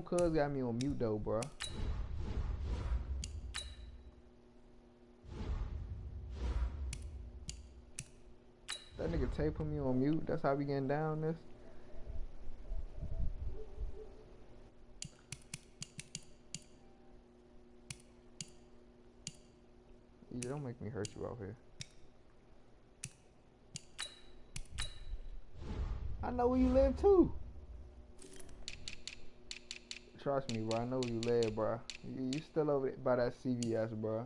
Cuz got me on mute though, bro. That nigga Tay put me on mute. That's how we getting down this. Yeah, don't make me hurt you out here. I know where you live too. Trust me, bro. I know where you live, bro. You still over there by that CVS, bro.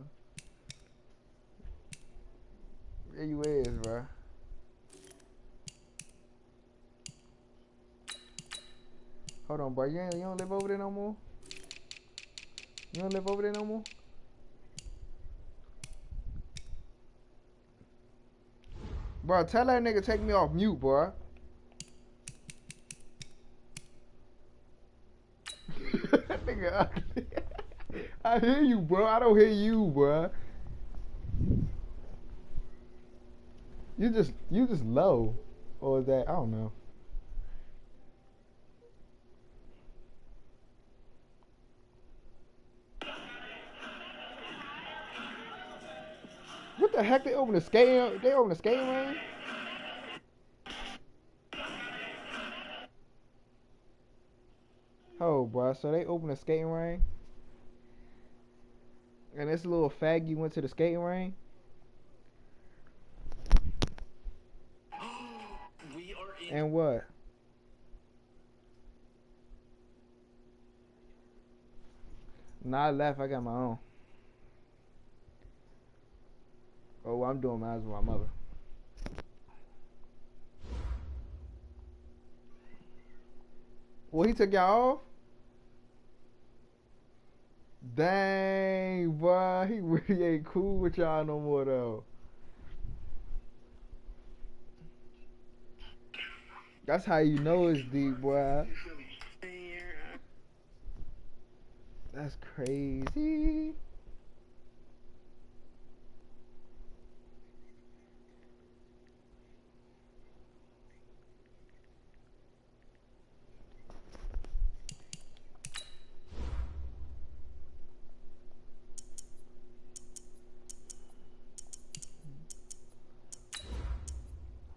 Where you is, bro? Hold on, bro. You don't live over there no more? You don't live over there no more? Bro, tell that nigga take me off mute, bro. Nigga ugly. I hear you, bro. I don't hear you, bro. You just low. Or is that, I don't know. What the heck? They open the skating range? Oh, bro. So they open the skating range? And this little faggy went to the skating range? And what? Nah, I left. I got my own. Oh, I'm doing mine with my mother. Well, he took y'all off? Dang, boy. He really ain't cool with y'all no more, though. That's how you know it's deep, boy. That's crazy.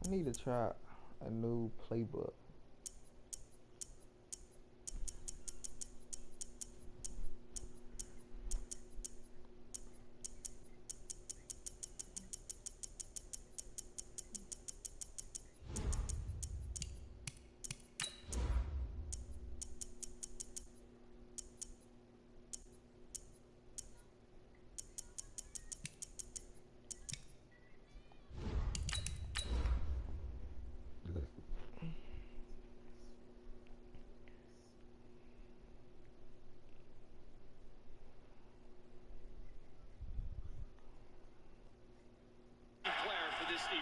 I need to try a new playbook.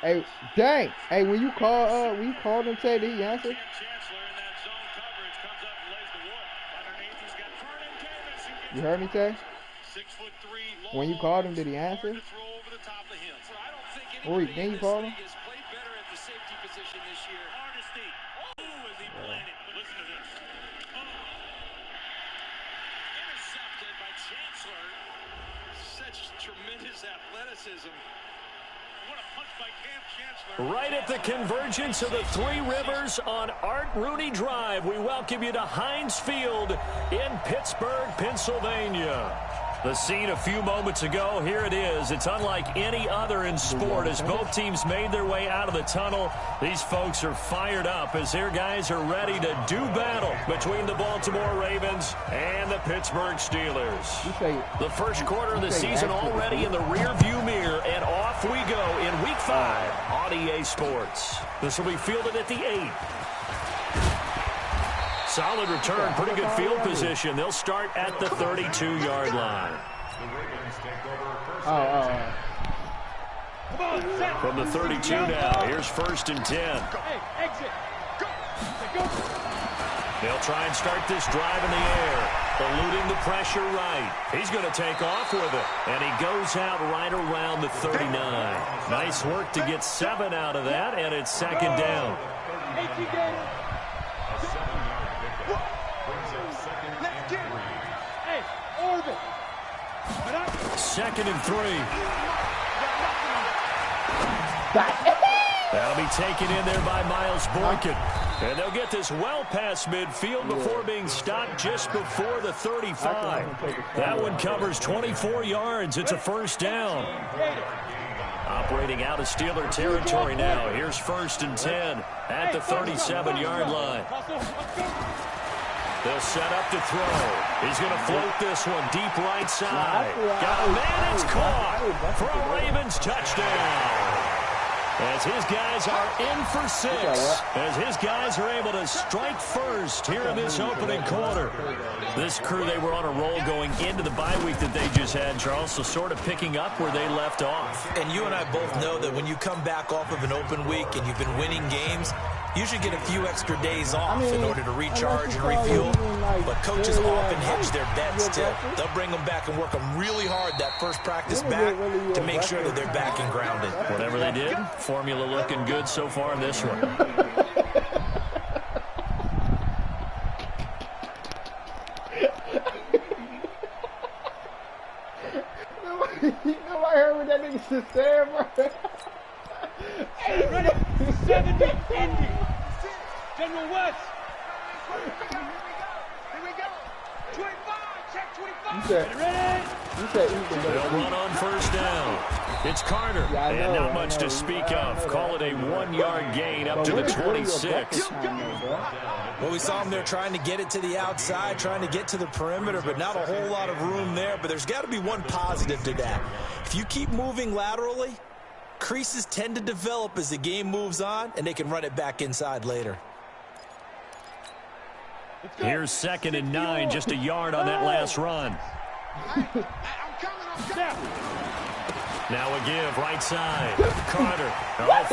Hey, dang! Hey, when you called him, Tay, did he answer? You heard me, Tay? When you called him, did he answer? Oh, then you called him? Intercepted by Chancellor. Such tremendous athleticism. Right at the convergence of the Three Rivers on Art Rooney Drive, we welcome you to Heinz Field in Pittsburgh, Pennsylvania. The scene a few moments ago, here it is. It's unlike any other in sport as both teams made their way out of the tunnel. These folks are fired up as their guys are ready to do battle between the Baltimore Ravens and the Pittsburgh Steelers. The first quarter of the season already in the rearview mirror, and off we go in Week 5 on EA Sports. This will be fielded at the 8. Solid return, pretty good field position. They'll start at the 32-yard line. From the 32 now, here's 1st and 10. They'll try and start this drive in the air, eluding the pressure right. He's going to take off with it, and he goes out right around the 39. Nice work to get 7 out of that, and it's 2nd down. 2nd and 3. That'll be taken in there by Miles Boykin. And they'll get this well past midfield before being stopped just before the 35. That one covers 24 yards. It's a 1st down. Operating out of Steeler territory now. Here's 1st and 10 at the 37-yard line. They'll set up to throw. He's going to float this one deep right side. Got a man, it's caught for a Ravens touchdown. As his guys are in for 6. As his guys are able to strike first here in this opening quarter. This crew, they were on a roll going into the bye week that they just had, Charles, so sort of picking up where they left off. And you and I both know that when you come back off of an open week and you've been winning games, you should get a few extra days off in order to recharge and refuel. But coaches often hedge their bets too. They'll bring them back and work them really hard that first practice back to make sure that they're back and grounded. Whatever they did, formula looking good so far in this one. Nobody heard what that nigga just said, bro. Hey, ready? 70, Indy. General West. Here we go. 25, check 25. You said they'll run on 1st down. It's Carter, and not much to speak of. Call it a 1-yard gain up to the 26. Well, we saw him there trying to get it to the outside, trying to get to the perimeter, but not a whole lot of room there. But there's got to be one positive to that. If you keep moving laterally, creases tend to develop as the game moves on, and they can run it back inside later. Here's 2nd and 9, just a yard on that last run. Now a give, right side. Carter,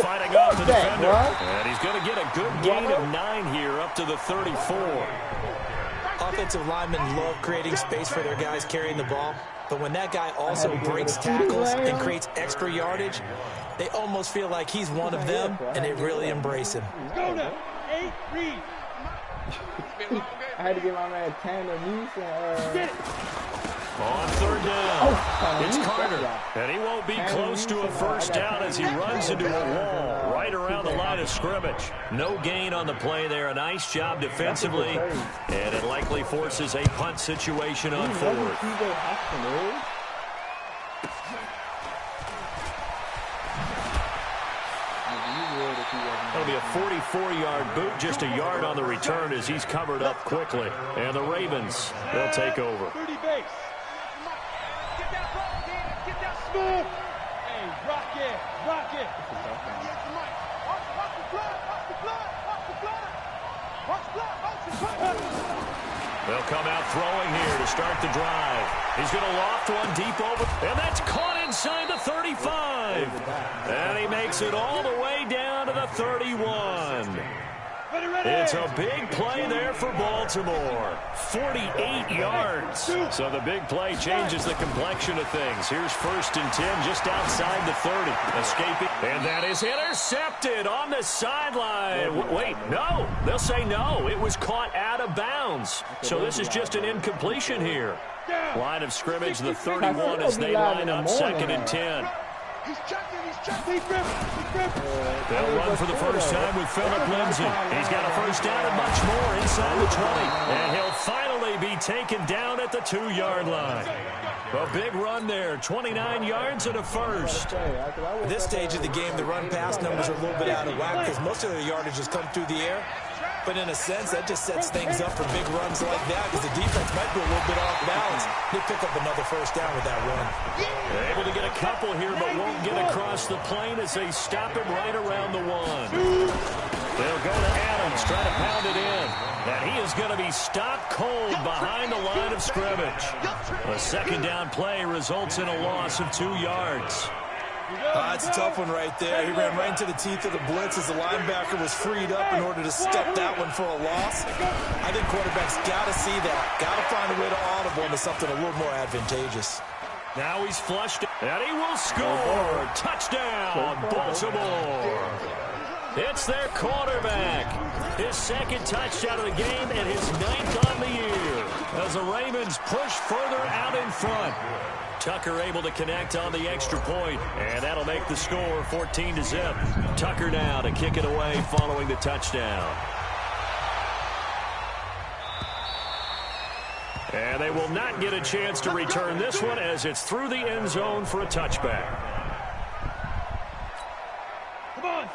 fighting off the defender. And he's going to get a good gain of 9 here up to the 34. Offensive linemen love creating space for their guys carrying the ball. But when that guy also breaks tackles and creates extra yardage, they almost feel like he's one of them, and they really embrace him. Go now. 8, read. I had to get my man Tanner Houston. On 3rd down, it's Carter, and he won't be close to a 1st down as he runs into a wall right around the line of scrimmage. No gain on the play there. A nice job defensively, and it likely forces a punt situation on 4th. That'll be a 44-yard boot, just a yard on the return as he's covered up quickly. And the Ravens, they'll take over. 30 base. Get that ball, Dan. Get that smooth. Hey, rock it. Rock it. Watch the blood. Watch the blood. Watch the blood. Watch blood. Watch the blood. They'll come out throwing here to start the drive. He's going to loft one deep over, and that's caught inside the 35. And he makes it all the way down to the 31. It's a big play there for Baltimore. 48 yards. So the big play changes the complexion of things. Here's 1st and 10 just outside the 30. Escaping. And that is intercepted on the sideline. Wait, no. They'll say no. It was caught out of bounds. So this is just an incompletion here. Line of scrimmage, the 31 as they line up 2nd and 10. He's checking. He's checking. They'll run for the first time with Phillip Lindsay. He's got a 1st down and much more inside the 20. And he'll finally be taken down at the 2-yard line. A big run there, 29 yards and a 1st. At this stage of the game, the run-pass numbers are a little bit out of whack because most of their yardage has come through the air. But in a sense, that just sets things up for big runs like that because the defense might be a little bit off balance. They pick up another 1st down with that run. They're able to get a couple here, but won't get across the plane as they stop him right around the 1. They'll go to Adams, try to pound it in. And he is going to be stopped cold behind the line of scrimmage. A 2nd down play results in a loss of 2 yards. That's a tough one right there. He ran right into the teeth of the blitz as the linebacker was freed up in order to step that one for a loss. I think quarterbacks got to see that. Got to find a way to audible into something a little more advantageous. Now he's flushed, and he will score. Touchdown, Baltimore. It's their quarterback. His second touchdown of the game and his 9th on the year as the Ravens push further out in front. Tucker able to connect on the extra point, and that'll make the score 14-zip. Tucker now to kick it away following the touchdown. And they will not get a chance to return this one as it's through the end zone for a touchback.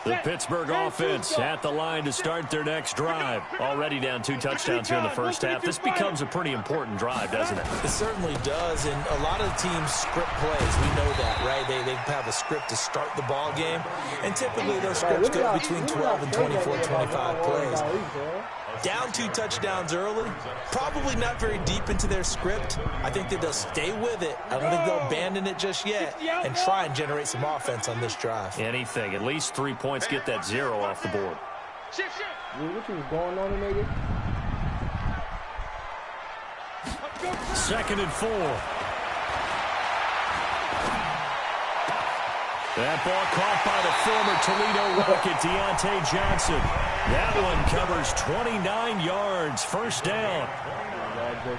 The Pittsburgh offense at the line to start their next drive. Already down 2 touchdowns here in the first half. This becomes a pretty important drive, doesn't it? It certainly does, and a lot of the teams script plays. We know that, right? They have a script to start the ball game, and typically those scripts go between 12 and 24, 25 plays. Down 2 touchdowns early, probably not very deep into their script. I think that they'll stay with it. I don't think they'll abandon it just yet and try and generate some offense on this drive. Anything. At least 3 points. Get that 0 off the board. What was going on, nigga? 2nd and 4. That ball caught by the former Toledo Rocket, Deontay Johnson. That one covers 29 yards. First down.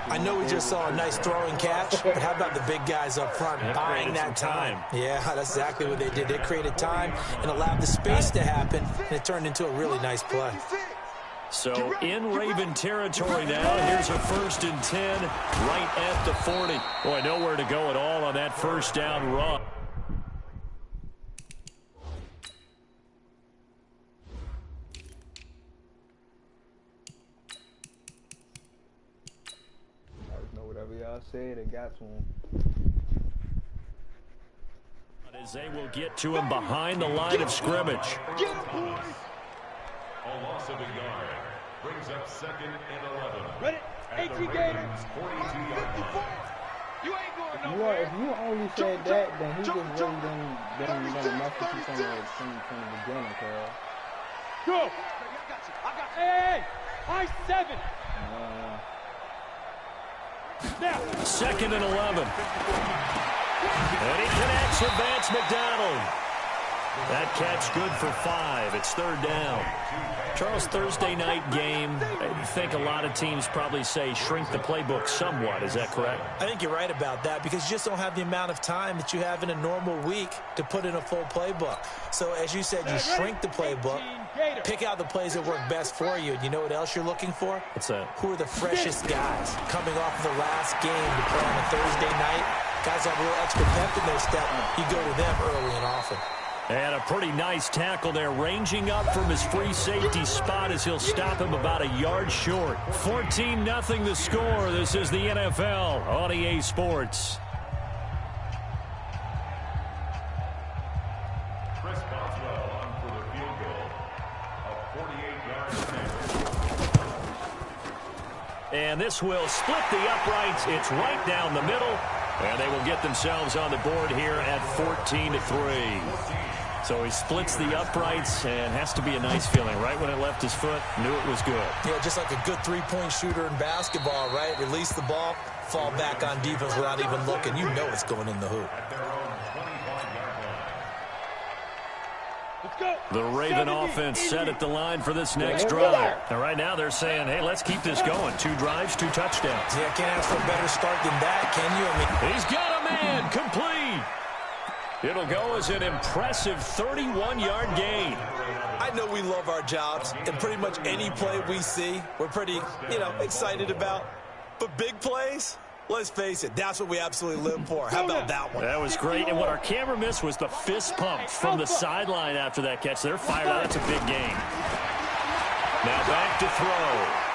I know we just saw a nice throwing catch, but how about the big guys up front buying that time? Yeah, that's exactly what they did. They created time and allowed the space to happen, and it turned into a really nice play. So in Raven territory now, here's a 1st and 10 right at the 40. Boy, nowhere to go at all on that first down run. Y'all said it got to him. As they will get to him behind the line of scrimmage. A loss of a yard brings up 2nd and 11. Ready? 18 Gators. 42-yard. You ain't going nowhere. If you only said that, then he just really didn't mess with you from the beginning, cuz. Go. Hey, I-7. Now. 2nd and 11. And he connects with Vance McDonald. That catch good for 5. It's 3rd down. Charles, Thursday night game, I think a lot of teams probably say shrink the playbook somewhat. Is that correct? I think you're right about that because you just don't have the amount of time that you have in a normal week to put in a full playbook. So as you said, you shrink the playbook, pick out the plays that work best for you. And you know what else you're looking for? What's that? Who are the freshest guys coming off of the last game to play on a Thursday night? Guys have a little extra pep in their step. You go to them early and often. And a pretty nice tackle there, ranging up from his free safety spot as he'll stop him about a yard short. 14-0 the score. This is the NFL on EA Sports. Chris Boswell on for the field goal of 48 yards. And this will split the uprights. It's right down the middle. And they will get themselves on the board here at 14-3. So he splits the uprights and has to be a nice feeling. Right when it left his foot, knew it was good. Yeah, just like a good three-point shooter in basketball, right? Release the ball, fall back on defense without even looking. You know it's going in the hoop. The Raven offense set at the line for this next drive. And right now they're saying, hey, let's keep this going. 2 drives, 2 touchdowns. Yeah, can't ask for a better start than that, can you? I mean, he's got a man complete. It'll go as an impressive 31-yard gain. I know we love our jobs, and pretty much any play we see, we're pretty, excited about. But big plays, let's face it, that's what we absolutely live for. How about that one? That was great, and what our camera missed was the fist pump from the sideline after that catch. They're fired out. That's a big gain. Now back to throw.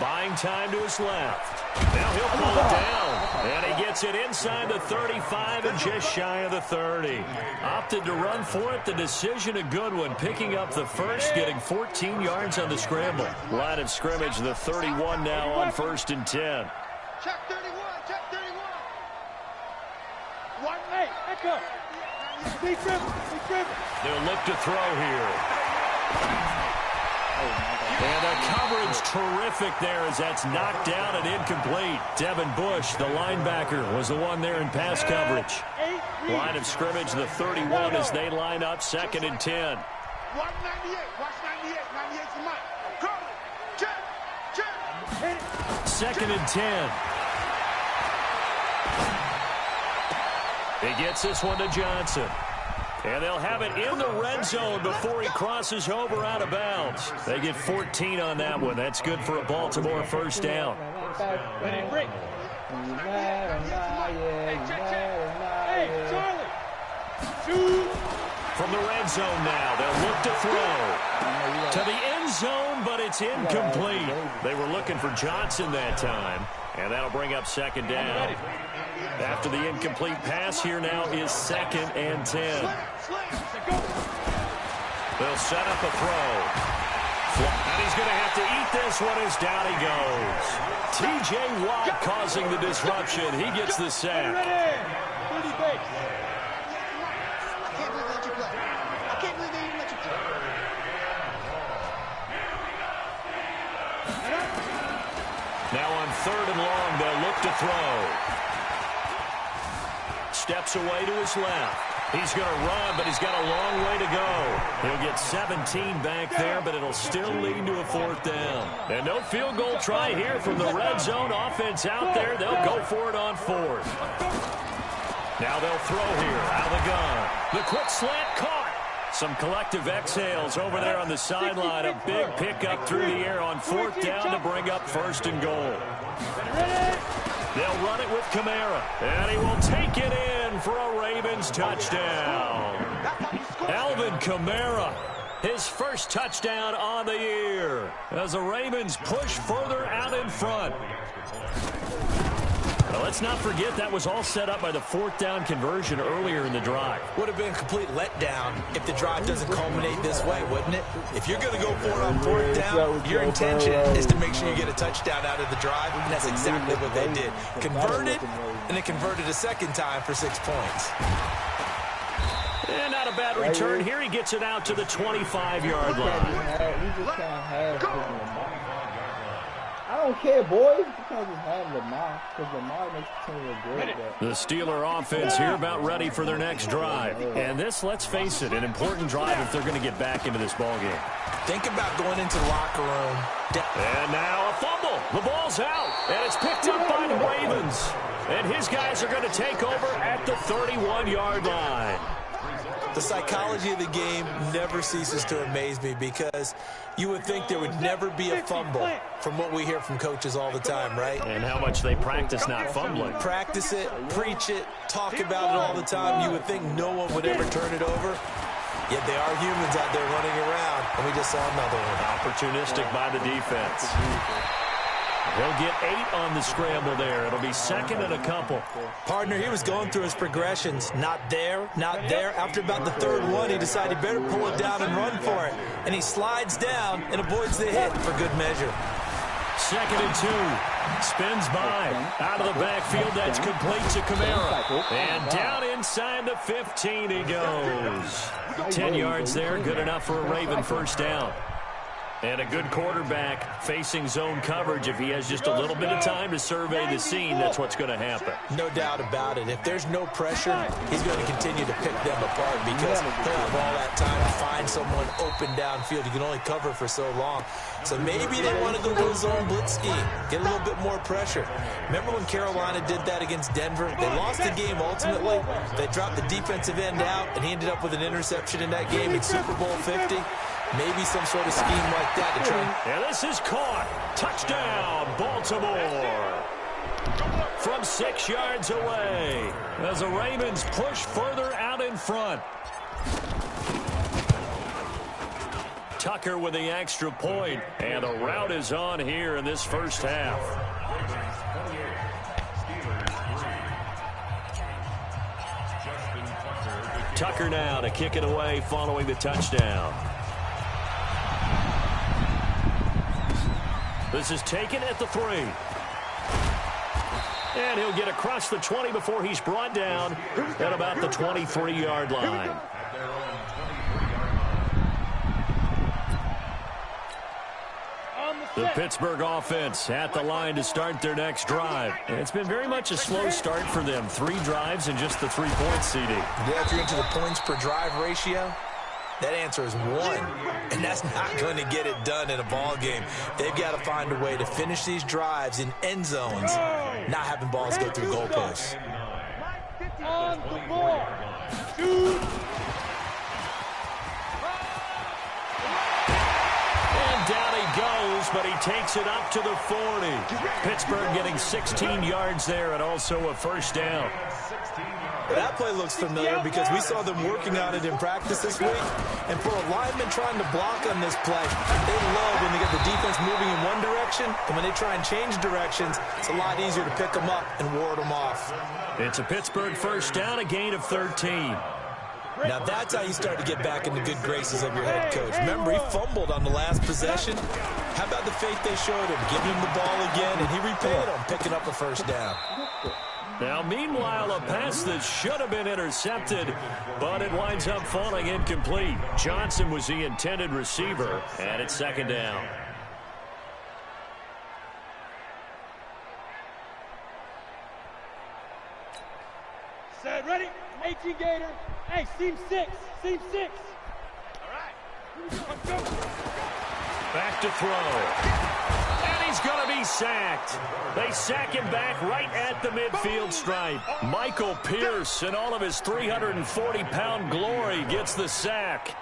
Buying time to his left. Now he'll pull it down. And he gets it inside the 35 and just shy of the 30. Opted to run for it. The decision a good one. Picking up the first, getting 14 yards on the scramble. Line of scrimmage, the 31 now on 1st and 10. Check 31, check 31. 1-8, echo. Deep dribble, deep dribble. They'll look to throw here. And the coverage terrific there as that's knocked down and incomplete. Devin Bush, the linebacker, was the one there in pass coverage. Line of scrimmage, the 31 as they line up, 2nd and 10. Watch 98. Watch 98. 98's the mic. Call it. Check. Check. 2nd and 10. He gets this one to Johnson. And they'll have it in the red zone before he crosses over out of bounds. They get 14 on that one. That's good for a Baltimore first down. Ready, break. Hey, Charlie. Shoot. From the red zone now, they'll look to throw. To the end zone, but it's incomplete. They were looking for Johnson that time. And that'll bring up 2nd down. After the incomplete pass, here now is 2nd and 10. They'll set up a throw. And he's going to have to eat this one as down he goes. T.J. Watt causing the disruption. He gets the sack. Now on 3rd and long, they'll look to throw. Steps away to his left. He's going to run, but he's got a long way to go. He'll get 17 back there, but it'll still lead to a 4th down. And no field goal try here from the red zone offense out there. They'll go for it on 4th. Now they'll throw here out of the gun. The quick slant caught. Some collective exhales over there on the sideline. A big pickup through the air on 4th down to bring up 1st and goal. They'll run it with Kamara, and he will take it in for a Ravens touchdown. Alvin Kamara, his first touchdown on the year as the Ravens push further out in front. Well, let's not forget that was all set up by the 4th down conversion earlier in the drive. Would have been a complete letdown if the drive doesn't culminate this way, wouldn't it? If you're going to go for it on 4th down, your intention is to make sure you get a touchdown out of the drive, and that's exactly what they did. Converted, and they converted a 2nd time for 6 points. And not a bad return here. He gets it out to the 25-yard line. I don't care, boys. You can't just have Lamar, because Lamar makes the team look great. The Steeler offense here about ready for their next drive. And this, let's face it, an important drive if they're going to get back into this ballgame. Think about going into the locker room. And now a fumble. The ball's out, and it's picked up by the Ravens. And his guys are going to take over at the 31-yard line. The psychology of the game never ceases to amaze me because you would think there would never be a fumble from what we hear from coaches all the time, right? And how much they practice not fumbling. Practice it, preach it, talk about it all the time. You would think no one would ever turn it over. Yet they are humans out there running around, and we just saw another one. Opportunistic by the defense. He'll get 8 on the scramble there. It'll be 2nd and a couple. Partner, he was going through his progressions. Not there, not there. After about the 3rd one, he decided he better pull it down and run for it. And he slides down and avoids the hit for good measure. 2nd and 2. Spins by. Out of the backfield, that's complete to Kamara. And down inside the 15 he goes. 10 yards there, good enough for a Raven first down. And a good quarterback facing zone coverage. If he has just a little bit of time to survey the scene, that's what's going to happen. No doubt about it. If there's no pressure, he's going to continue to pick them apart because he'll have all that time to find someone open downfield. You can only cover for so long. So maybe they want to go to a zone blitz scheme, get a little bit more pressure. Remember when Carolina did that against Denver? They lost the game ultimately. They dropped the defensive end out, and he ended up with an interception in that game in Super Bowl 50. Maybe some sort of scheme like that to try. And this is caught. Touchdown, Baltimore. From 6 yards away as the Ravens push further out in front. Tucker with the extra point, and the route is on here in this first half. Tucker now to kick it away following the touchdown. This is taken at the 3. And he'll get across the 20 before he's brought down at about the 23-yard line. The Pittsburgh offense at the line to start their next drive. And it's been very much a slow start for them. 3 drives and just the 3-point CD. Yeah, if you're into the points per drive ratio, that answer is 1. And that's not going to get it done in a ball game. They've got to find a way to finish these drives in end zones, not having balls go through goalposts. On the ball. Shoot. Down he goes, but he takes it up to the 40. Pittsburgh getting 16 yards there and also a first down. That play looks familiar because we saw them working on it in practice this week. And for a lineman trying to block on this play, they love when they get the defense moving in one direction. And when they try and change directions, it's a lot easier to pick them up and ward them off. It's a Pittsburgh first down, a gain of 13. Now that's how you start to get back in the good graces of your head coach. Remember, he fumbled on the last possession. How about the faith they showed him, giving him the ball again, and he repaid them, picking up a first down. Now, meanwhile, a pass that should have been intercepted, but it winds up falling incomplete. Johnson was the intended receiver, and it's second down. Set, ready? 18 Gator. Hey, seam 6. Seam 6. All right. Let's go. Back to throw. And he's going to be sacked. They sack him back right at the midfield stripe. Michael Pierce, in all of his 340-pound glory, gets the sack.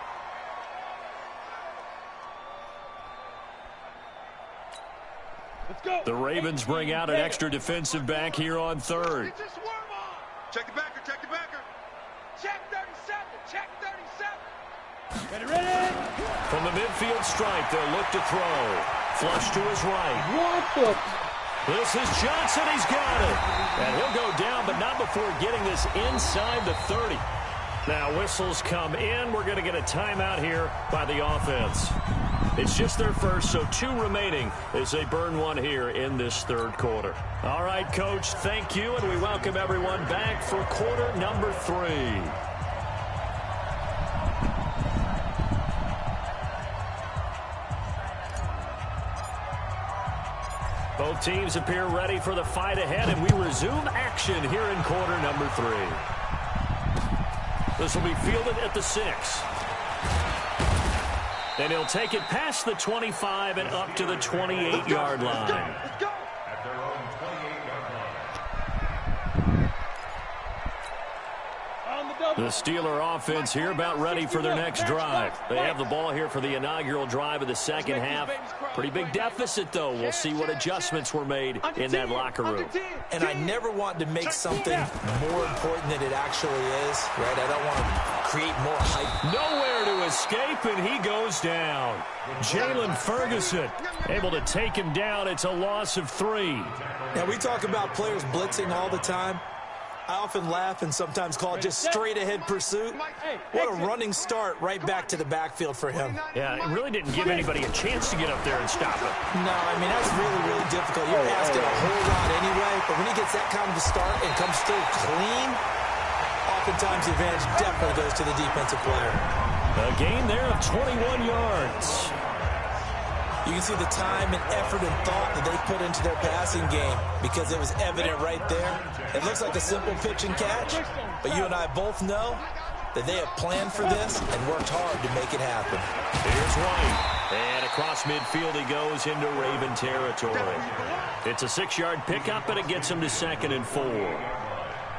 Let's go. The Ravens bring out an extra defensive back here on third. Check the backer, check the backer. Check 37. Check 37. Ready? From the midfield stripe, they'll look to throw. Flush to his right. What the? This is Johnson. He's got it. And he'll go down, but not before getting this inside the 30. Now, whistles come in. We're going to get a timeout here by the offense. It's just their first, so 2 remaining as they burn one here in this third quarter. All right, Coach, thank you, and we welcome everyone back for quarter number 3. Both teams appear ready for the fight ahead, and we resume action here in quarter number 3. This will be fielded at the 6. And he'll take it past the 25 and up to the 28-yard line. Let's go. At their own 28-yard line. The Steeler offense here about ready for their next drive. They have the ball here for the inaugural drive of the second half. Pretty big deficit, though. We'll see what adjustments were made in that locker room. And I never want to make something more important than it actually is, right? I don't want to create more hype. Nowhere to escape, and he goes down. Jalen Ferguson able to take him down. It's a loss of 3. Now, we talk about players blitzing all the time. I often laugh and sometimes call it just straight-ahead pursuit. What a running start right back to the backfield for him. Yeah, it really didn't give anybody a chance to get up there and stop him. No, I mean, that's really, really difficult. You're asking a whole lot anyway, but when he gets that kind of a start and comes through clean, oftentimes the advantage definitely goes to the defensive player. A gain there of 21 yards. You can see the time and effort and thought that they put into their passing game because it was evident right there. It looks like a simple pitch and catch, but you and I both know that they have planned for this and worked hard to make it happen. Here's White, and across midfield he goes into Raven territory. It's a 6-yard pickup, and it gets him to 2nd and 4.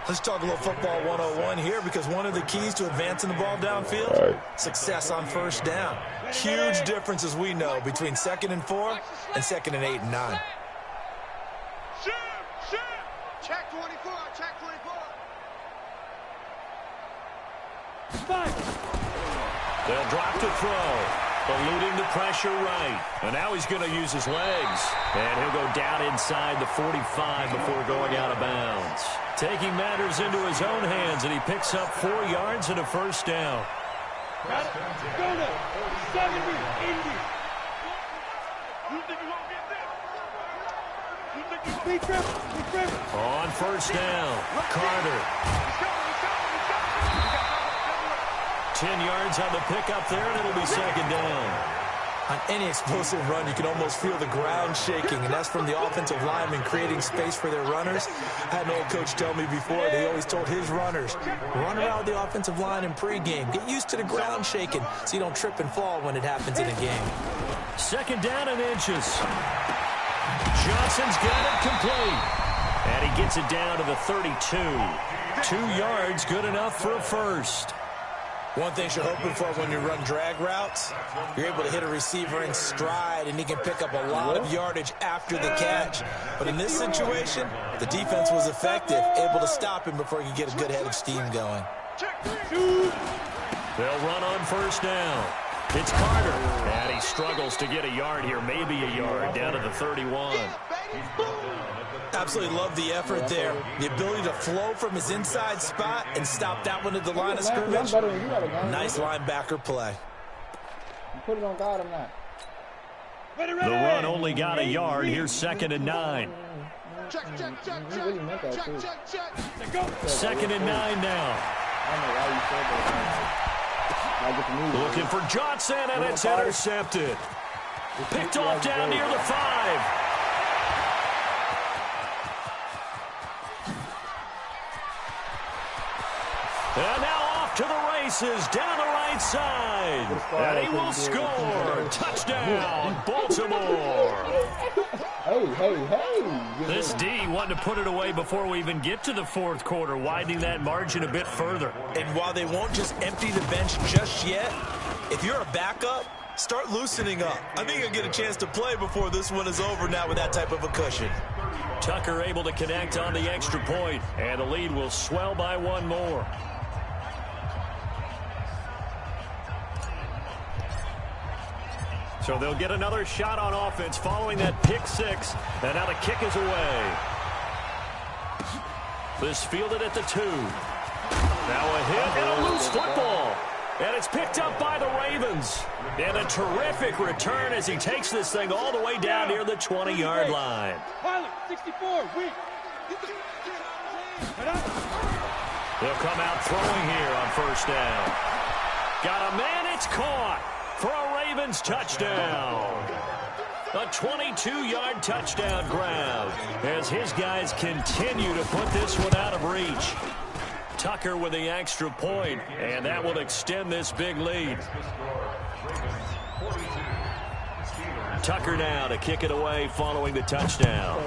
Let's talk a little football 101 here because one of the keys to advancing the ball downfield, success on first down. Huge difference, as we know, between 2nd and 4 and 2nd and 8 and 9. Shoot, shoot. Check 24, check 24. They'll drop to throw. Eluding the pressure right. And now he's going to use his legs. And he'll go down inside the 45 before going out of bounds. Taking matters into his own hands, and he picks up 4 yards and a first down. Got it. Go to 70, 80. You think you won't get this? You think you Be careful. Be careful. On first down, Carter. 10 yards on the pickup there, and it'll be 2nd down. On any explosive run, you can almost feel the ground shaking, and that's from the offensive linemen creating space for their runners. I had an old coach tell me before, they always told his runners, run around the offensive line in pregame. Get used to the ground shaking so you don't trip and fall when it happens in a game. Second down and inches. Johnson's got it complete. And he gets it down to the 32. 2 yards, good enough for a first. One thing you're hoping for when you run drag routes, you're able to hit a receiver in stride, and he can pick up a lot of yardage after the catch. But in this situation, the defense was effective, able to stop him before he could get a good head of steam going. They'll run on first down. It's Carter, and he struggles to get a yard here, maybe a yard, down to the 31. Absolutely love the effort there. The ability to flow from his inside spot and stop that one at the line of scrimmage. Nice linebacker play. Put it on God or not. The run only got a yard. Here's 2nd and 9. Check. 2nd and 9 now. I don't know why you said that. Looking for Johnson, and it's intercepted. Picked off down near the 5. And now off to the races, down the right side. And he will score. Touchdown, Baltimore. Hey. This D wanting to put it away before we even get to the 4th quarter, widening that margin a bit further. And while they won't just empty the bench just yet, if you're a backup, start loosening up. I think you'll get a chance to play before this one is over now with that type of a cushion. Tucker able to connect on the extra point, and the lead will swell by 1 more. So they'll get another shot on offense following that pick 6. And now the kick is away. This fielded at the 2. Now a hit and a loose football. And it's picked up by the Ravens. And a terrific return as he takes this thing all the way down near the 20-yard line. Pilot, 64, weak. They'll come out throwing here on first down. Got a man, it's caught for a Ravens touchdown. A 22-yard touchdown grab as his guys continue to put this one out of reach. Tucker with the extra point, and that will extend this big lead. Tucker now to kick it away following the touchdown.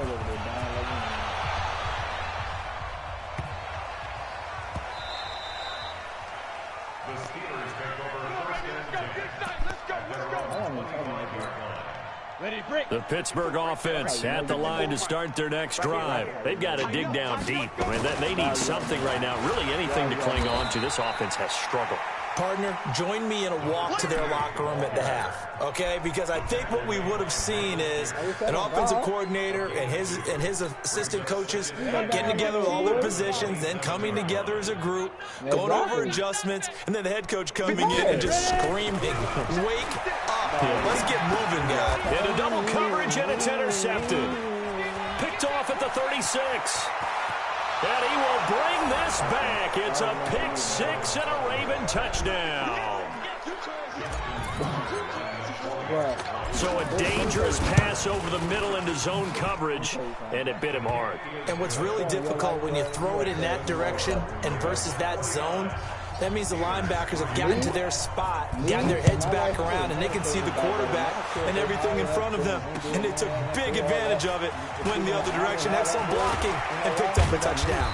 The Pittsburgh offense at the line to start their next drive. They've got to dig down deep. I mean, they need something right now, really anything to cling on to. This offense has struggled. Partner, join me in a walk to their locker room at the half, okay? Because I think what we would have seen is an offensive coordinator and his assistant coaches getting together with all their positions, then coming together as a group, going over adjustments, and then the head coach coming in and just screaming, wake up. Let's get moving, guys. In a double coverage, and it's intercepted. Picked off at the 36. And he will bring this back. It's a pick 6 and a Raven touchdown. So a dangerous pass over the middle into zone coverage, and it bit him hard. And what's really difficult when you throw it in that direction and versus that zone, that means the linebackers have gotten to their spot, gotten their heads back around, and they can see the quarterback and everything in front of them. And they took big advantage of it, went in the other direction, had some blocking, and picked up a touchdown.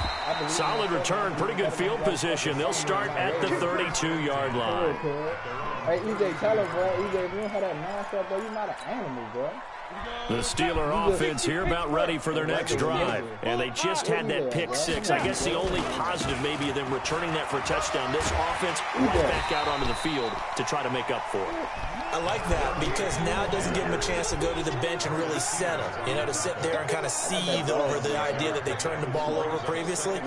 Solid return, pretty good field position. They'll start at the 32-yard line. Hey, EJ, tell us, bro. EJ, if you don't have that mindset, bro, you're not an animal, bro. The Steeler offense here about ready for their next drive. And they just had that pick 6. I guess the only positive maybe of them returning that for a touchdown. This offense right back out onto the field to try to make up for it. I like that because now it doesn't give them a chance to go to the bench and really settle. You know, to sit there and kind of seethe over the idea that they turned the ball over previously.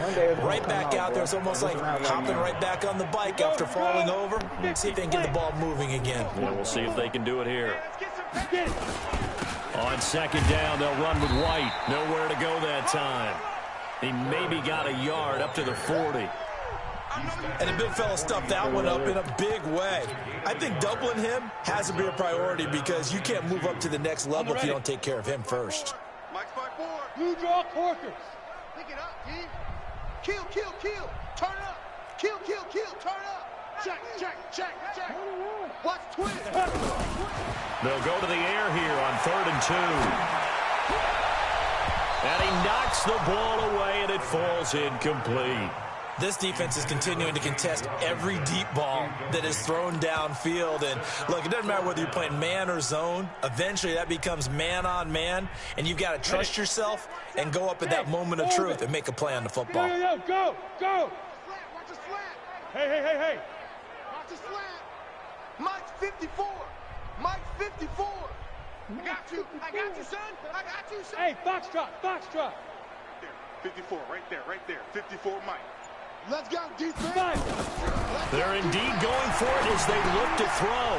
Right back out there. It's almost like hopping right back on the bike after falling over. See if they can get the ball moving again. Yeah, we'll see if they can do it here. On second down, they'll run with White. Nowhere to go that time. He maybe got a yard up to the 40. And the big fella stuffed that one up in a big way. I think doubling him has to be a priority because you can't move up to the next level if you don't take care of him first. Mike's by 4. Blue draw corkers. Pick it up, D. Kill, kill, kill. Turn up. Kill, kill, kill. Turn up. Check, check, check, check. Watch twist. They'll go to the air here on 3rd and 2. And he knocks the ball away, and it falls incomplete. This defense is continuing to contest every deep ball that is thrown downfield. And, look, it doesn't matter whether you're playing man or zone. Eventually, that becomes man on man, and you've got to trust yourself and go up at that moment of truth and make a play on the football. Yo, go, go. Watch the slant. Hey, hey, hey, hey. Watch the slant. Mike's 54. Mike's 54. I got you, son. I got you, son. Hey, foxtrot, foxtrot. 54, right there. 54, Mike. Let's go, defense. They're indeed going for it as they look to throw.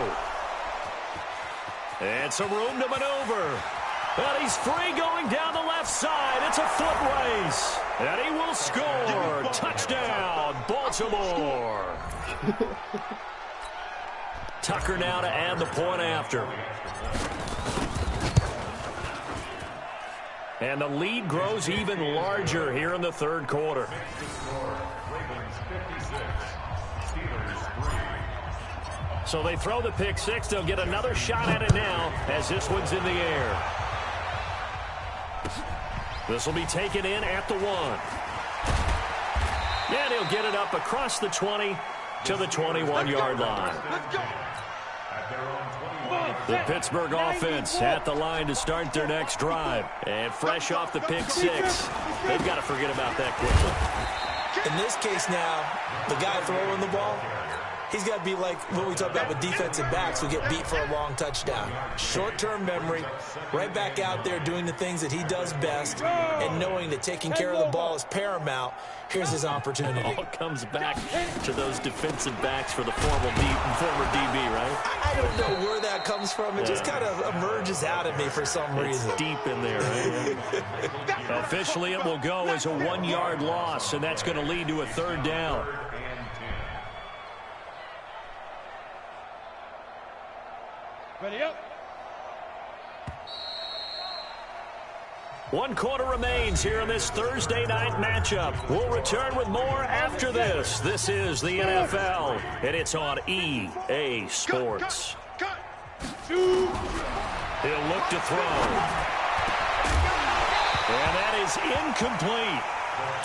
And some room to maneuver. And he's free going down the left side. It's a foot race. And he will score. Touchdown, Baltimore. Tucker now to add the point after. And the lead grows even larger here in the 3rd quarter. So they throw the pick 6. They'll get another shot at it now as this one's in the air. This will be taken in at the 1. And he'll get it up across the 20 to the 21-yard line. The Pittsburgh offense at the line to start their next drive. And fresh off the pick 6, they've got to forget about that quickly. In this case now, the guy throwing the ball, he's got to be like what we talk about with defensive backs who get beat for a long touchdown. Short-term memory, right back out there doing the things that he does best, and knowing that taking care of the ball is paramount. Here's his opportunity. It all comes back to those defensive backs for the former DB, right? I don't know where that comes from. It just kind of emerges out of me for some reason. It's deep in there, right? Officially, it will go as a 1-yard loss, and that's going to lead to a 3rd down. Ready up. 1 quarter remains here in this Thursday night matchup. We'll return with more after this. This is the NFL, and it's on EA Sports. He'll look to throw. And that is incomplete.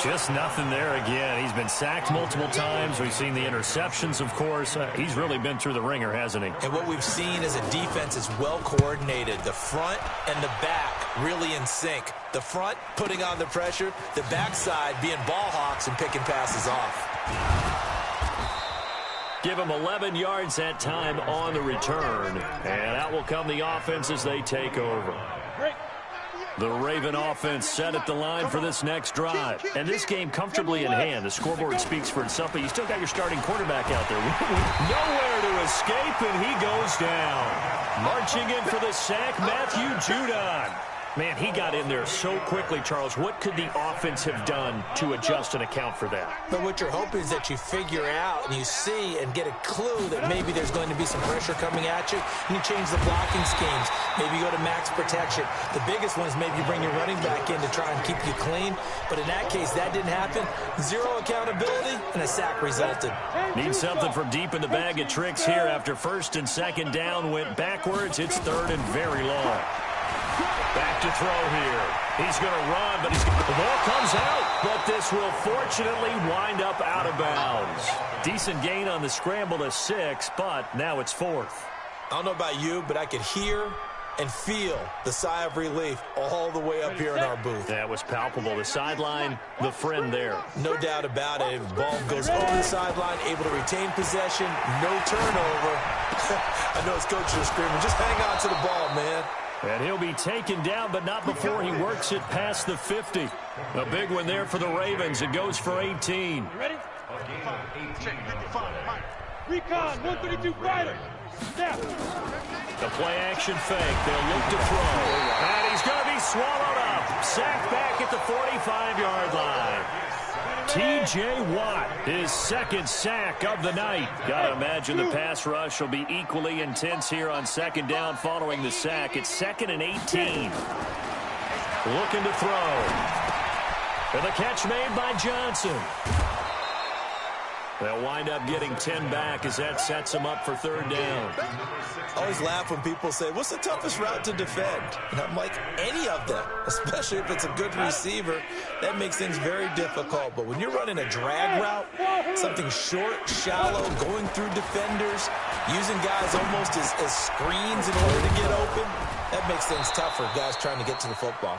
Just nothing there again. He's been sacked multiple times. We've seen the interceptions, of course. He's really been through the ringer, hasn't he? And what we've seen is a defense is well coordinated. The front and the back really in sync. The front putting on the pressure, the backside being ball hawks and picking passes off. Give him 11 yards that time on the return. And out will come the offense as they take over. The Raven offense set at the line for this next drive. And this game comfortably in hand. The scoreboard speaks for itself, but you still got your starting quarterback out there. Nowhere to escape, and he goes down. Marching in for the sack, Matthew Judon. Man, he got in there so quickly, Charles. What could the offense have done to adjust and account for that? But what you're hoping is that you figure out and you see and get a clue that maybe there's going to be some pressure coming at you, and you change the blocking schemes. Maybe you go to max protection. The biggest one is maybe you bring your running back in to try and keep you clean. But in that case, that didn't happen. Zero accountability, and a sack resulted. Need something from deep in the bag of tricks here after 1st and 2nd down went backwards. It's 3rd and very long. Back to throw here. He's going to run, but the ball comes out. But this will fortunately wind up out of bounds. Decent gain on the scramble to 6, but now it's 4th. I don't know about you, but I could hear and feel the sigh of relief all the way up here in our booth. That was palpable. The sideline, the friend there. No doubt about it. The ball goes over the sideline, able to retain possession, no turnover. I know his coach is screaming, just hang on to the ball, man. And he'll be taken down, but not before he works it past the 50. A big one there for the Ravens. It goes for 18. You ready? Recon, 132 fighter. Step. The play-action fake. They'll look to throw. And he's going to be swallowed up. Sacked back at the 45-yard line. T.J. Watt, his second sack of the night. Got to imagine the pass rush will be equally intense here on second down following the sack. It's 2nd and 18. Looking to throw. And the catch made by Johnson. They'll wind up getting 10 back as that sets them up for 3rd down. I always laugh when people say, what's the toughest route to defend? And I'm like, any of them, especially if it's a good receiver. That makes things very difficult. But when you're running a drag route, something short, shallow, going through defenders, using guys almost as screens in order to get open, that makes things tough for guys trying to get to the football.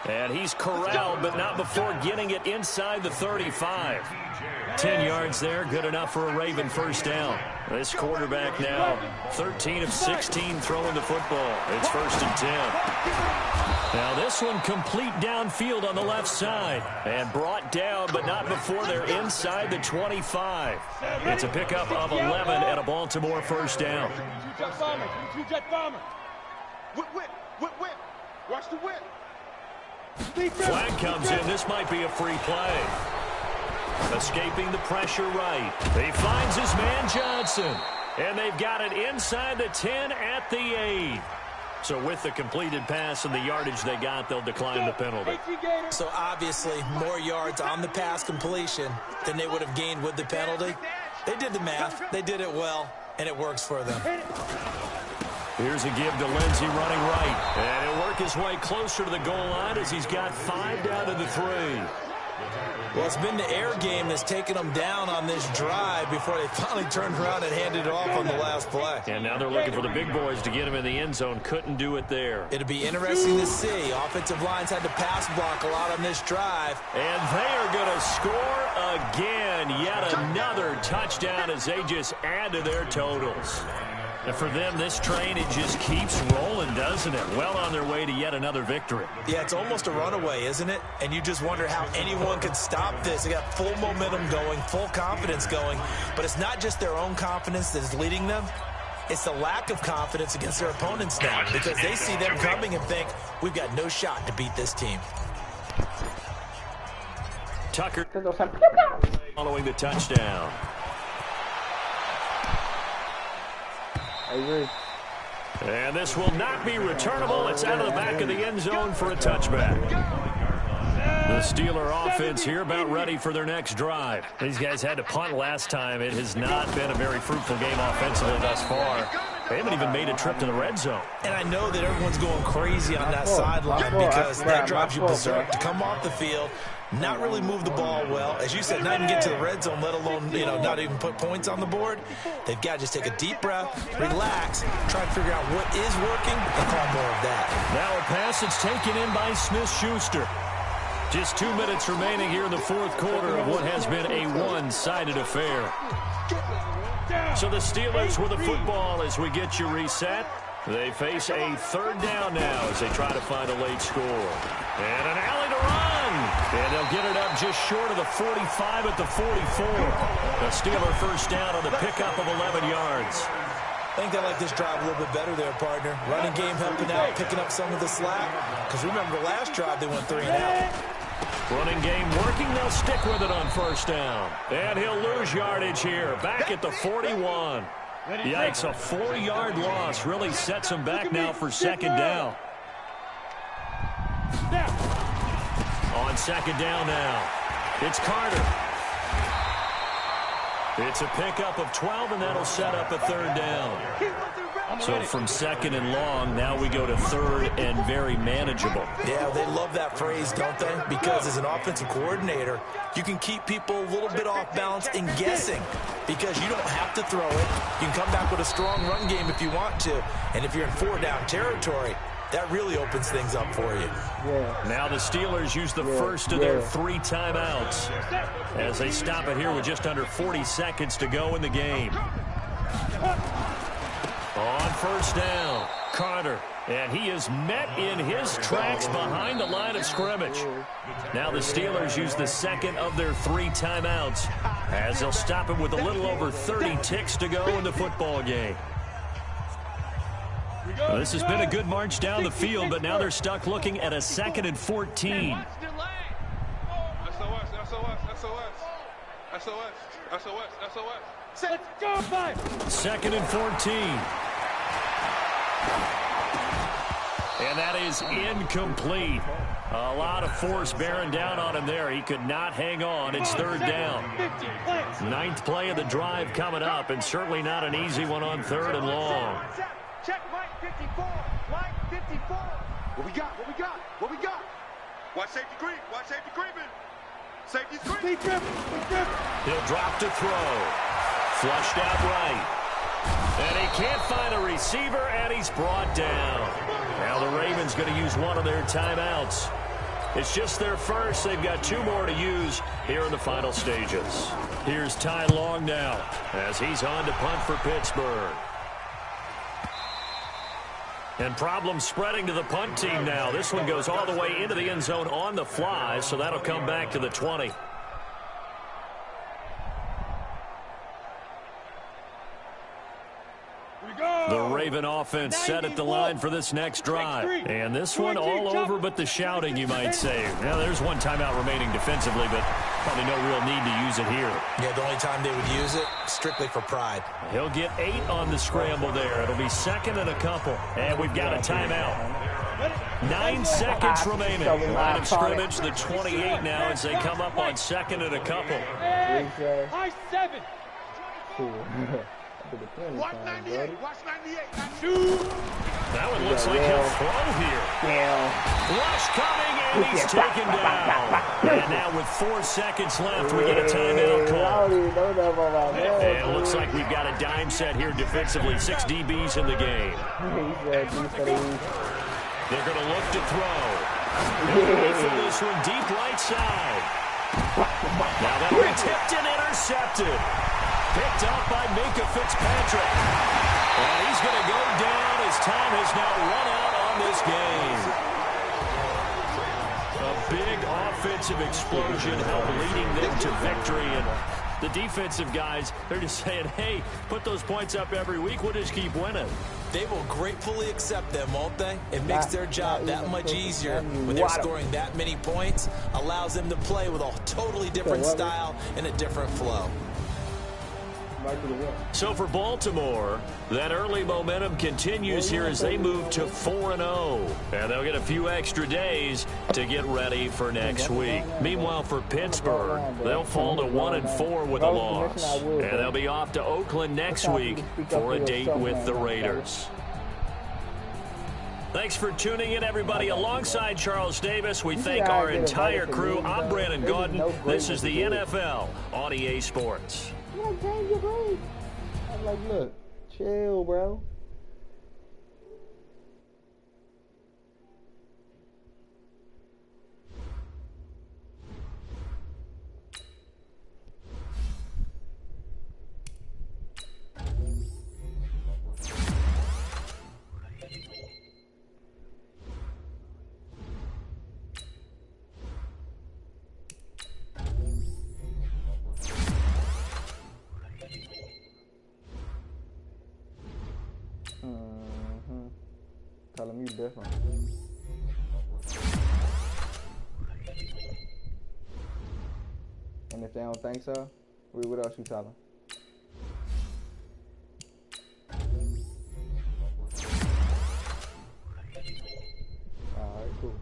And he's corralled, but not before getting it inside the 35. 10 yards there, good enough for a Raven first down. This quarterback now 13 of 16 throwing the football. It's 1st and 10. Now this one complete downfield on the left side. And brought down, but not before they're inside the 25. It's a pickup of 11 and a Baltimore first down. Two-jet bomber. Whip. Watch the whip. Flag comes in. This might be a free play. Escaping the pressure right. He finds his man Johnson. And they've got it inside the 10 at the 8. So with the completed pass and the yardage they got, they'll decline the penalty. So obviously more yards on the pass completion than they would have gained with the penalty. They did the math. They did it well, and it works for them. Here's a give to Lindsey running right. And he'll work his way closer to the goal line as he's got 5 down to the 3. Well, it's been the air game that's taken them down on this drive before they finally turned around and handed it off on the last play. And now they're looking for the big boys to get him in the end zone. Couldn't do it there. It'll be interesting to see. Offensive lines had to pass block a lot on this drive. And they are going to score again. Yet another touchdown as they just add to their totals. And for them, this train, it just keeps rolling, doesn't it? Well on their way to yet another victory. Yeah, it's almost a runaway, isn't it? And you just wonder how anyone could stop this. They got full momentum going, full confidence going. But it's not just their own confidence that is leading them. It's the lack of confidence against their opponents now, because they see them coming and think, we've got no shot to beat this team. Tucker following the touchdown. And this will not be returnable. It's out of the back of the end zone for a touchback. The Steeler offense here about ready for their next drive. These guys had to punt last time. It has not been a very fruitful game offensively thus far. They haven't even made a trip to the red zone. And I know that everyone's going crazy on that sideline because that drives you berserk to come off the field, not really move the ball well. As you said, not even get to the red zone, let alone, not even put points on the board. They've got to just take a deep breath, relax, try to figure out what is working, and call more of that. Now a pass that's taken in by Smith-Schuster. Just 2 minutes remaining here in the fourth quarter of what has been a one-sided affair. So the Steelers with the football as we get you reset. They face a 3rd down now as they try to find a late score. And an alley to run. And they'll get it up just short of the 45 at the 44. The Steeler first down on the pickup of 11 yards. I think I like this drive a little bit better there, partner. Running game helping out, picking up some of the slack. Because remember, the last drive they went 3 and out. Running game working. They'll stick with it on first down. And he'll lose yardage here. Back at the 41. Yikes, a 4-yard loss really sets him back now for 2nd down. On 2nd down now, it's Carter. It's a pickup of 12, and that'll set up a 3rd down. So from 2nd and long, now we go to 3rd and very manageable. Yeah, they love that phrase, don't they? Because as an offensive coordinator, you can keep people a little bit off balance and guessing because you don't have to throw it. You can come back with a strong run game if you want to. And if you're in 4-down territory, that really opens things up for you. Now the Steelers use the first of their 3 timeouts as they stop it here with just under 40 seconds to go in the game. On first down, Carter, and he is met in his tracks behind the line of scrimmage. Now the Steelers use the 2nd of their 3 timeouts as they'll stop it with a little over 30 ticks to go in the football game. Well, this has been a good march down the field, but now they're stuck looking at a 2nd and 14. Let's go, five. 2nd and 14. And that is incomplete. A lot of force bearing down on him there. He could not hang on. It's 3rd down. 9th play of the drive coming up, and certainly not an easy one on 3rd and long. Check Mike 54. Mike 54. What we got? What we got? What we got? Watch safety creep. Watch safety creeping. Safety's creeping. He'll drop to throw. Flushed out right. And he can't find a receiver, and he's brought down. Now the Ravens going to use one of their timeouts. It's just their first. They've got 2 more to use here in the final stages. Here's Ty Long now as he's on to punt for Pittsburgh. And problems spreading to the punt team now. This one goes all the way into the end zone on the fly, so that'll come back to the 20. The Raven offense set at the line for this next drive. And this one all over but the shouting, you might say. Now, there's one timeout remaining defensively, but probably no real need to use it here. Yeah, the only time they would use it, strictly for pride. He'll get 8 on the scramble there. It'll be 2nd and a couple. And we've got a timeout. 9 seconds remaining. Line of scrimmage, the 28 now as they come up on 2nd and a couple. High 7. Watch 98. Watch 98. That one looks like he'll throw here. Rush coming, and he's taken down. And now with 4 seconds left, we get a timeout call. And it looks like we've got a dime set here defensively. 6 DBs in the game. They're going to look to throw. They'll wait for this one deep right side. Now that one tipped and intercepted. Picked up by Minka Fitzpatrick. And he's going to go down as time has now run out on this game. A big offensive explosion helped leading them to victory. And the defensive guys, they're just saying, hey, put those points up every week. We'll just keep winning. They will gratefully accept them, won't they? It makes their job that much easier when they're scoring that many points. Allows them to play with a totally different style and a different flow. So for Baltimore, that early momentum continues here as they move to 4-0. And they'll get a few extra days to get ready for next week. Meanwhile, for Pittsburgh, they'll fall to 1-4 with a loss. And they'll be off to Oakland next week for a date with the Raiders. Thanks for tuning in, everybody. Alongside Charles Davis, we thank our entire crew. I'm Brandon Gaudin. This is the NFL on EA Sports. Like, change your brain. I'm like, look, chill, bro. Tell him you different. And if they don't think so, what else you tell them? Alright, cool.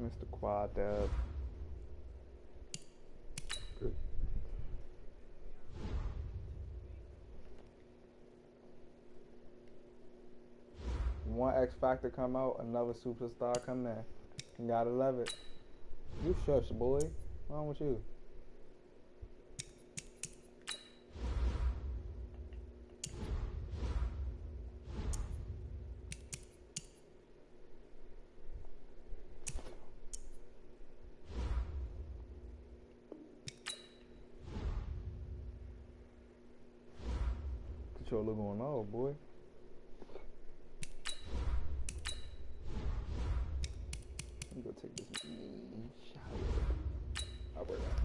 Mr. Quad Dub. One X Factor come out, another superstar come in. You gotta love it. You shush, boy. What's wrong with you? Get your look going on, boy. Let me go take this shower. I'll work out.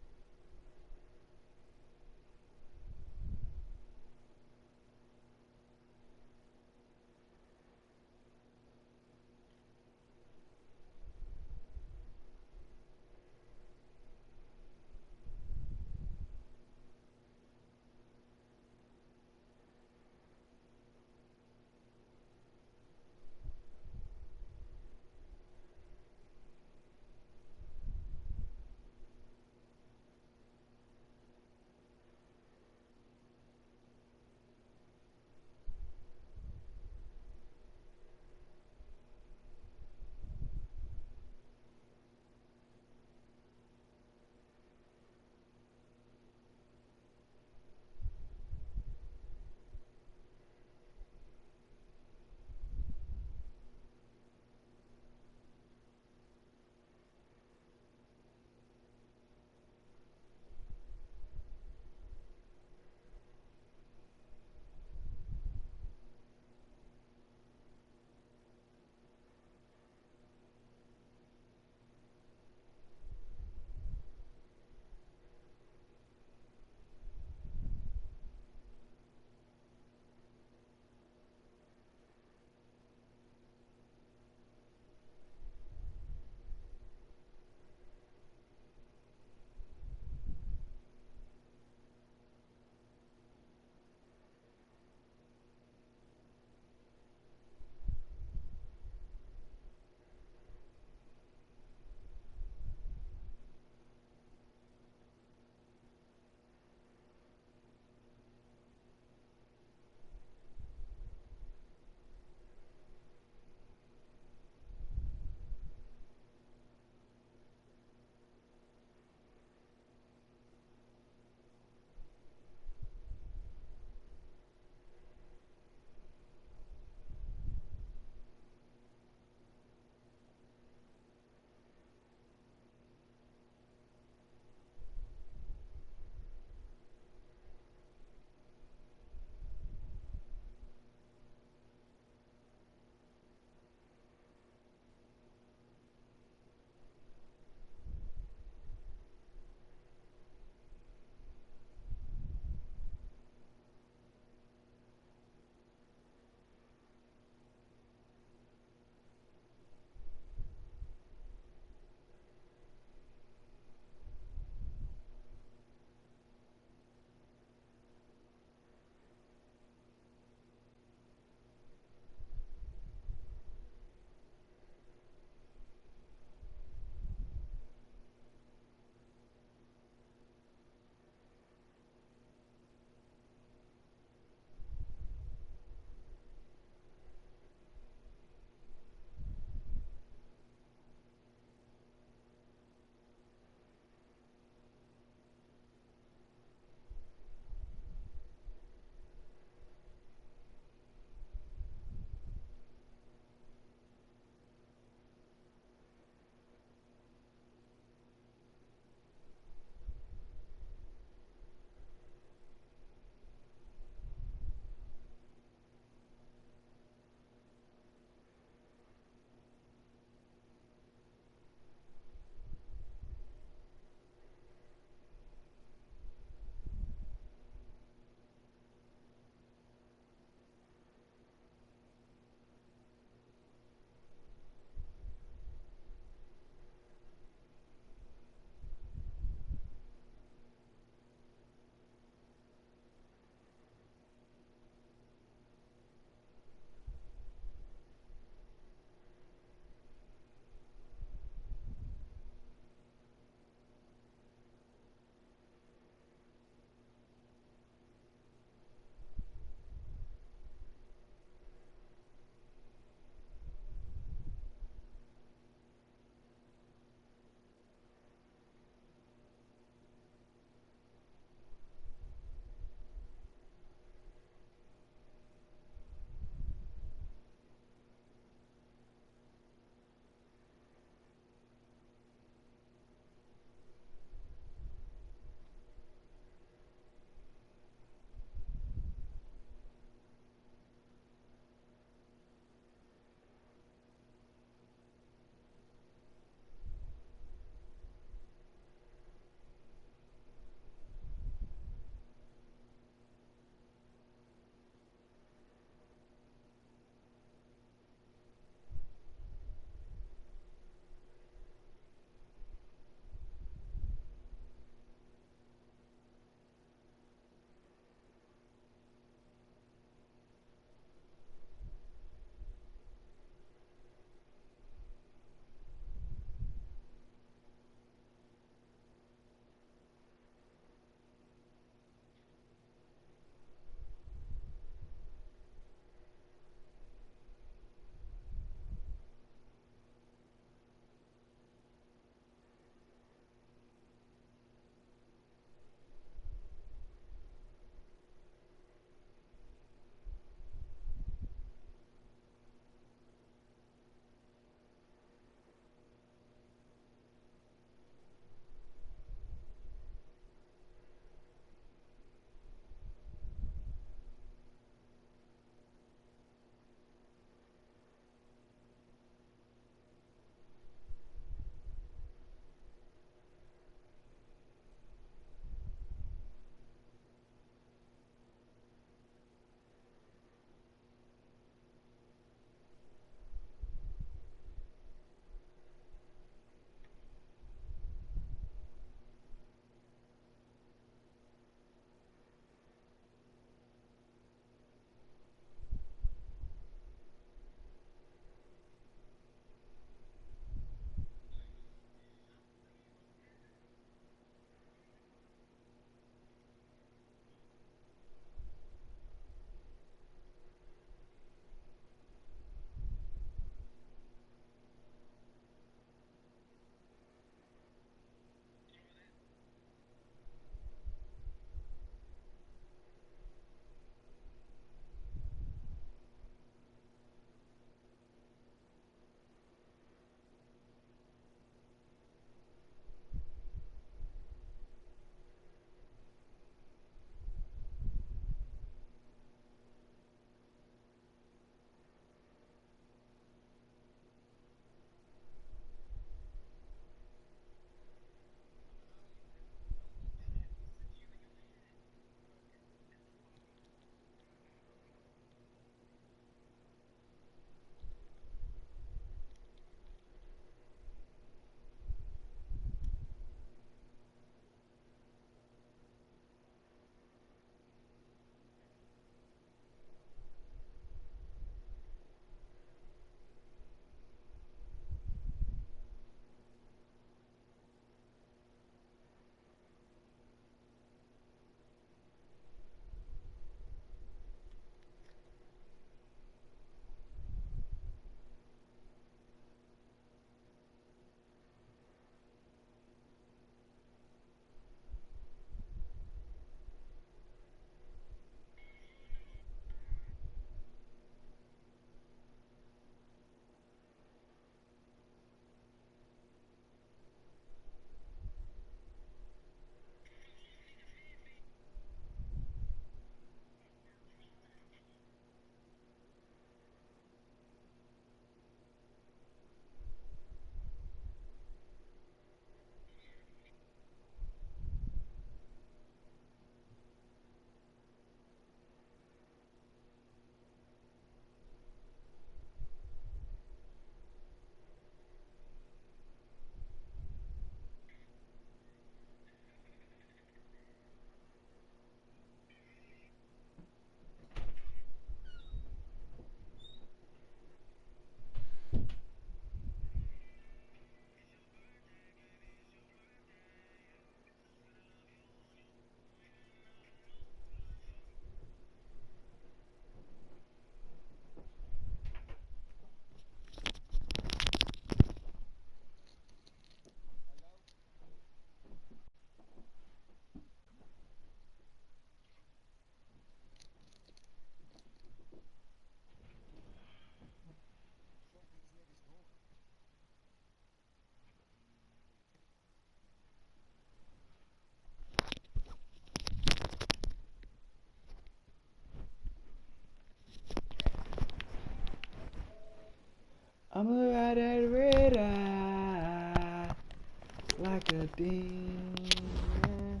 like a demon.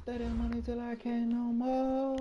Steady money till I can't no more.